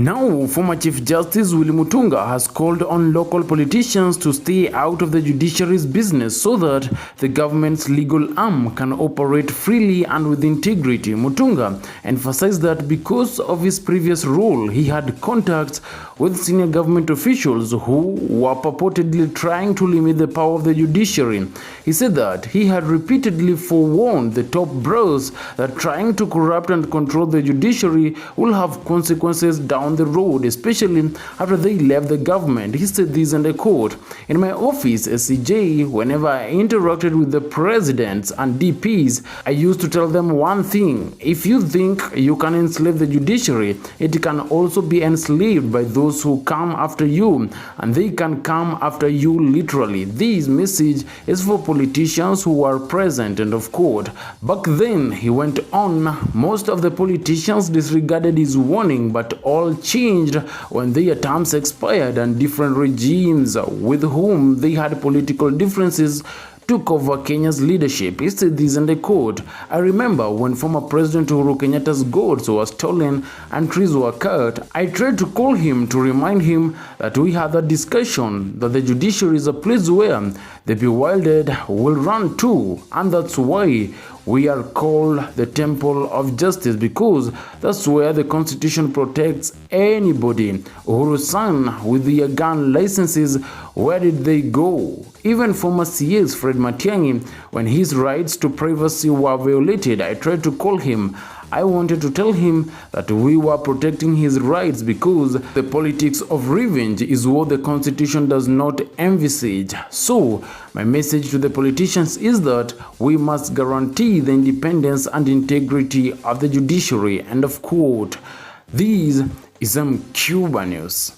Now, former Chief Justice Willy Mutunga has called on local politicians to stay out of the judiciary's business so that the government's legal arm can operate freely and with integrity. Mutunga emphasized that because of his previous role, he had contacts with senior government officials who were purportedly trying to limit the power of the judiciary. He said that he had repeatedly forewarned the top brass that trying to corrupt and control the judiciary will have consequences down the road, especially after they left the government. He said this, and I quote, "In my office as CJ, whenever I interacted with the presidents and DPs, I used to tell them one thing: if you think you can enslave the judiciary, it can also be enslaved by those who come after you, and they can come after you literally. This message is for politicians who are present," end of quote. Back then, he went on, most of the politicians disregarded his warning, but all changed when their terms expired and different regimes with whom they had political differences took over Kenya's leadership. He said this, and I quote, "I remember when former President Uhuru Kenyatta's goats were stolen and trees were cut, I tried to call him to remind him that we had a discussion that the judiciary is a place where the bewildered will run to, and that's why we are called the Temple of Justice, because that's where the Constitution protects anybody. Uhuru's son with their gun licenses, where did they go? Even former CS Fred Matiang'i, when his rights to privacy were violated, I tried to call him. I wanted to tell him that we were protecting his rights because the politics of revenge is what the Constitution does not envisage. So, my message to the politicians is that we must guarantee the independence and integrity of the judiciary." End of quote. This is some Cuba news.